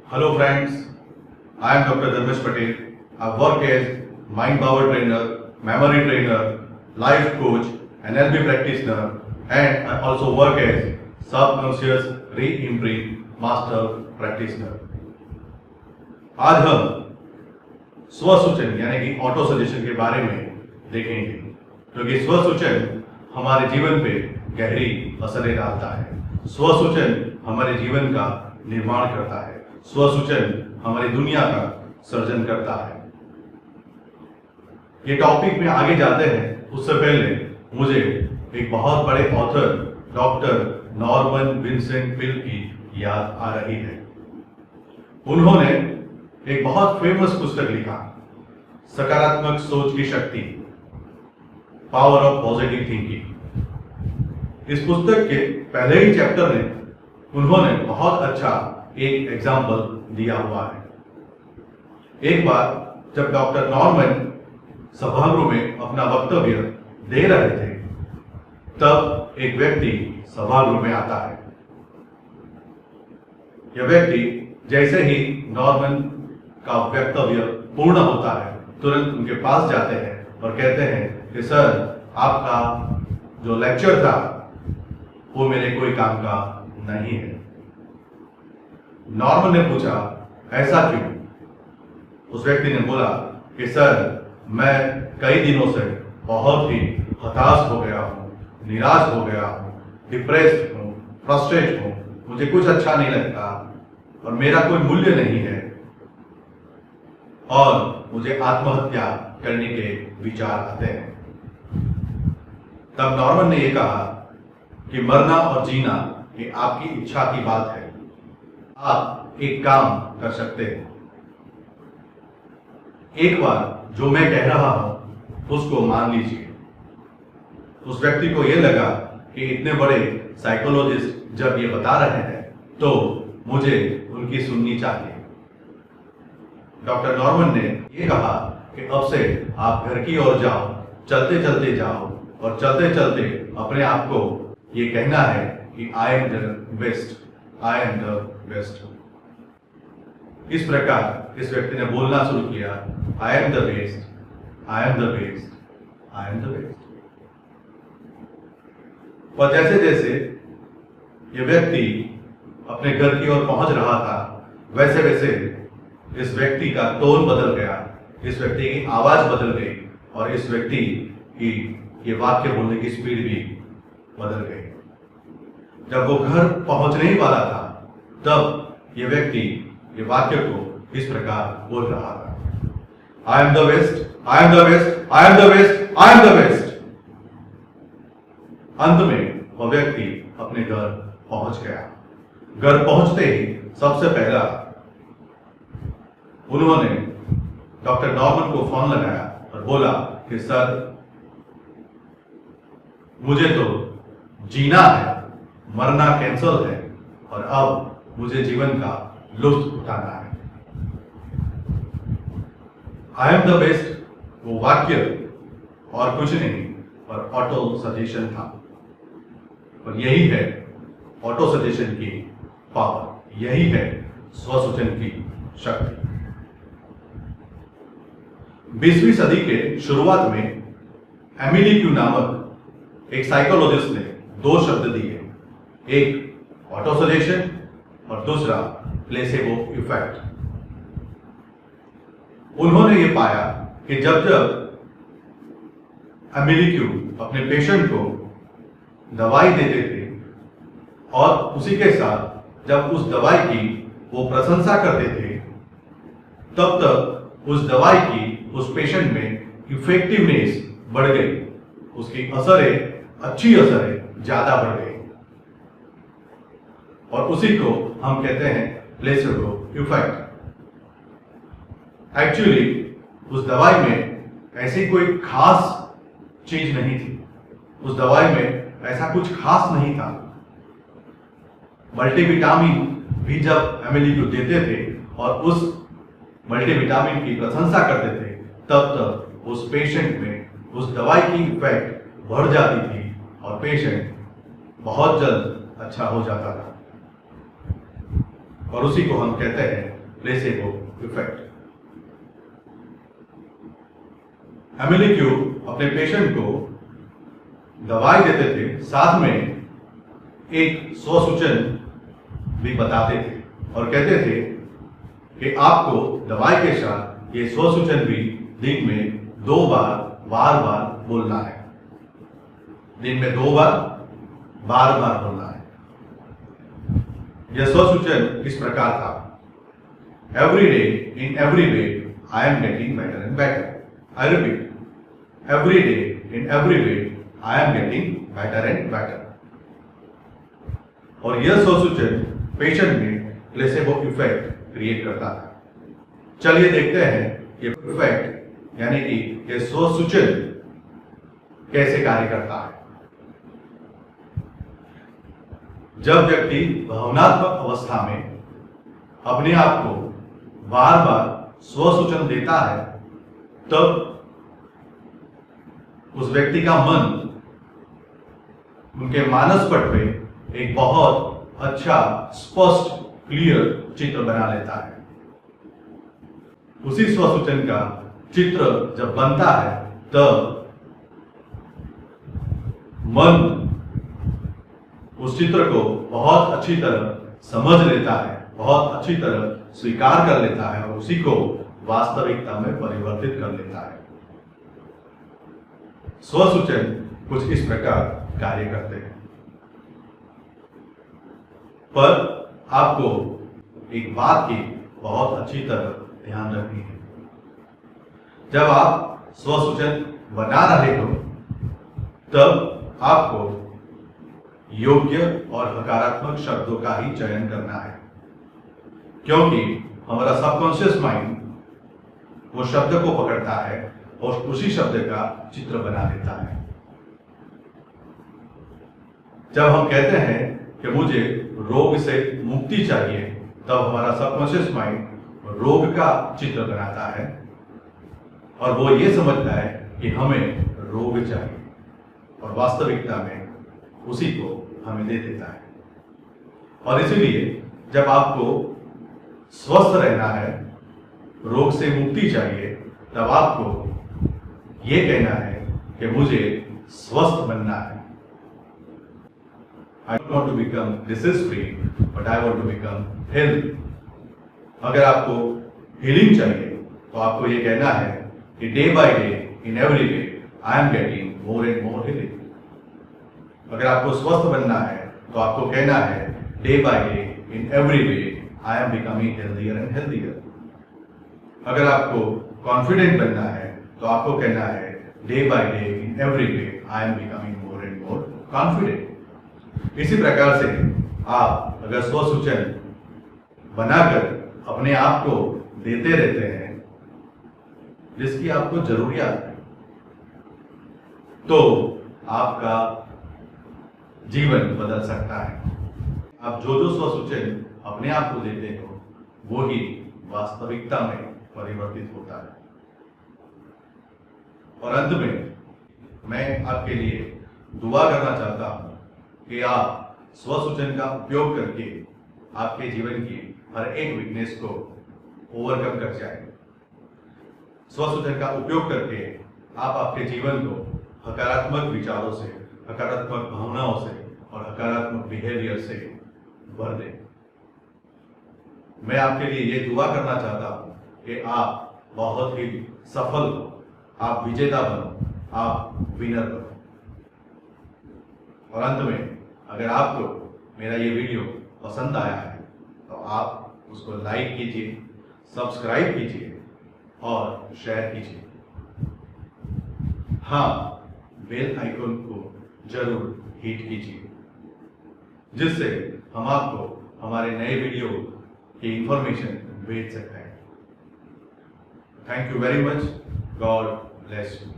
Hello friends, I am Dr. Dharmesh Patel. I work as mind power trainer, memory trainer, life coach, NLP practitioner, and I also work as subconscious re-imprint master practitioner. आज हम स्वसूचन यानी कि auto suggestion के बारे में देखेंगे, क्योंकि स्वसूचन हमारे जीवन पे गहरी असर डालता है। स्वसूचन हमारे जीवन का निर्माण करता है। स्वसूचन हमारी दुनिया का सर्जन करता है। ये टॉपिक में आगे जाते हैं उससे पहले मुझे एक बहुत बड़े author doctor Norman Vincent Peale की याद आ रही है। उन्होंने एक बहुत फेमस पुस्तक लिखा, सकारात्मक सोच की शक्ति, पावर ऑफ पॉजिटिव थिंकिंग। इस पुस्तक के पहले ही चैप्टर में उन्होंने बहुत अच्छा एक एग्जाम्पल दिया हुआ है। एक बार जब डॉक्टर नॉर्मन सभागृह में अपना वक्तव्य दे रहे थे, तब एक व्यक्ति सभागृह में आता है। यह व्यक्ति जैसे ही नॉर्मन का वक्तव्य पूर्ण होता है, तुरंत उनके पास जाते हैं और कहते हैं कि सर, आपका जो लेक्चर था वो मेरे कोई काम का नहीं है। नॉर्मन ने पूछा, ऐसा क्यों? उस व्यक्ति ने बोला कि सर, मैं कई दिनों से बहुत ही हताश हो गया हूँ, निराश हो गया हूँ, डिप्रेस्ड हूँ, फ्रस्ट्रेट हूँ, मुझे कुछ अच्छा नहीं लगता और मेरा कोई मूल्य नहीं है और मुझे आत्महत्या करने के विचार आते हैं। तब नॉर्मन ने यह कहा कि मरना और जीना ये आपकी इच्छा की बात है। आप एक काम कर सकते हैं, एक बार जो मैं कह रहा हूं उसको मान लीजिए। उस व्यक्ति को यह लगा कि इतने बड़े साइकोलॉजिस्ट जब ये बता रहे हैं तो मुझे उनकी सुननी चाहिए। डॉक्टर नॉर्मन ने यह कहा कि अब से आप घर की ओर जाओ, चलते चलते जाओ और चलते चलते अपने आप को ये कहना है कि I am the best, I am the best. इस प्रकार इस व्यक्ति ने बोलना शुरू किया, I am the best, I am the best, I am the best. और जैसे जैसे ये व्यक्ति अपने घर की ओर पहुंच रहा था, वैसे वैसे इस व्यक्ति का टोन बदल गया, इस व्यक्ति की आवाज बदल गई और इस व्यक्ति की ये वाक्य बोलने की स्पीड भी बदल गई। जब वो घर पहुंचने ही वाला था, तब ये व्यक्ति ये वाक्य को इस प्रकार बोल रहा था, I am the best, I am the best, I am the best, I am the best. अंत में वह व्यक्ति अपने घर पहुंच गया। घर पहुंचते ही सबसे पहला उन्होंने डॉक्टर नॉर्मन को फोन लगाया और बोला कि सर, मुझे तो जीना है, मरना कैंसल है और अब मुझे जीवन का लुत्फ उठाना है। आई एम द बेस्ट वो वाक्य और कुछ नहीं पर ऑटो सजेशन था। और यही है ऑटो सजेशन की पावर, यही है स्वसूचन की शक्ति। 20वीं सदी के शुरुआत में एमिली क्यू नामक एक साइकोलॉजिस्ट ने दो शब्द दिए, एक ऑटो सजेशन और दूसरा प्लेसेबो इफेक्ट। उन्होंने ये पाया कि जब जब एमिली क्यू अपने पेशेंट को दवाई देते थे और उसी के साथ जब उस दवाई की वो प्रशंसा करते थे, तब तक उस दवाई की उस पेशेंट में इफेक्टिवनेस बढ़ गई, उसकी असरें, अच्छी असरें ज्यादा बढ़ गई और उसी को हम कहते हैं प्लेसेबो इफेक्ट। एक्चुअली उस दवाई में ऐसी कोई खास चीज नहीं थी, उस दवाई में ऐसा कुछ खास नहीं था। मल्टीविटामिन भी जब एमिली को देते थे और उस मल्टीविटामिन की प्रशंसा करते थे, तब तक उस पेशेंट में उस दवाई की इफेक्ट बढ़ जाती थी और पेशेंट बहुत जल्द अच्छा हो जाता था। और उसी को हम कहते हैं प्लेसेबो इफेक्ट। एमिली क्यू अपने पेशेंट को दवाई देते थे, साथ में एक स्वसूचन भी बताते थे और कहते थे कि आपको दवाई के साथ ये स्वसूचन भी दिन में 2 बार बार बार बोलना है। दिन में 2 बार बार बार बोलना है। यह स्वसूचन इस प्रकार था: every day in every way I am getting better and better. I repeat, every day in every way I am getting better and better. और यह स्वसूचन पेशेंट में प्लेसेबो इफेक्ट क्रिएट करता था। चलिए देखते हैं ये इफेक्ट यानी कि ये स्वसूचन कैसे कार्य करता है। जब व्यक्ति भावनात्मक अवस्था में अपने आप को बार बार स्वसूचन देता है, तब उस व्यक्ति का मन उनके मानस पट पे एक बहुत अच्छा, स्पष्ट, क्लियर चित्र बना लेता है। उसी स्वसूचन का चित्र जब बनता है, तब मन उस चित्र को बहुत अच्छी तरह समझ लेता है, बहुत अच्छी तरह स्वीकार कर लेता है और उसी को वास्तविकता में परिवर्तित कर लेता है। स्वसूचन कुछ इस प्रकार कार्य करते हैं। पर आपको एक बात की बहुत अच्छी तरह ध्यान रखनी है। जब आप स्वसूचन बना रहे हो, तब आपको योग्य और सकारात्मक शब्दों का ही चयन करना है, क्योंकि हमारा सबकॉन्शियस माइंड वो शब्द को पकड़ता है और उसी शब्द का चित्र बना देता है। जब हम कहते हैं कि मुझे रोग से मुक्ति चाहिए, तब हमारा सबकॉन्शियस माइंड रोग का चित्र बनाता है और वो ये समझता है कि हमें रोग चाहिए और वास्तविकता में उसी को हमें दे देता है। और इसीलिए जब आपको स्वस्थ रहना है, रोग से मुक्ति चाहिए, तब आपको ये कहना है कि मुझे स्वस्थ बनना है। I don't want to become disease free, but I want to become healthy. अगर आपको हीलिंग चाहिए, तो आपको ये कहना है कि day by day in every way I am getting more and more healing. अगर आपको स्वस्थ बनना है, तो आपको कहना है day by day in every way I am becoming healthier and healthier. अगर आपको कॉन्फिडेंट बनना है, तो आपको कहना है day by day in every way I am becoming more and more confident. इसी प्रकार से आप अगर स्वसूचन बनाकर अपने आप को देते रहते हैं जिसकी आपको जरूरियात है, तो आपका जीवन बदल सकता है। आप जो जो स्वसूचन अपने आप को देते हो, वो ही वास्तविकता में परिवर्तित होता है। और अंत में मैं आपके लिए दुआ करना चाहता हूं कि आप स्वसूचन का उपयोग करके आपके जीवन की हर एक वीकनेस को ओवरकम कर जाए। स्वसूचन का उपयोग करके आप आपके जीवन को सकारात्मक विचारों से, सकारात्मक भावनाओं से और सकारात्मक बिहेवियर से भर दें। मैं आपके लिए ये दुआ करना चाहता हूं कि आप बहुत ही सफल हो, आप विजेता बनो, आप विनर बनो। और अंत में अगर आपको मेरा ये वीडियो पसंद आया है, तो आप उसको लाइक कीजिए, सब्सक्राइब कीजिए और शेयर कीजिए। हाँ, बेल आइकन को जरूर हिट कीजिए, जिससे हम आपको हमारे नए वीडियो की इंफॉर्मेशन भेज सकते हैं। Thank you very much. God bless you.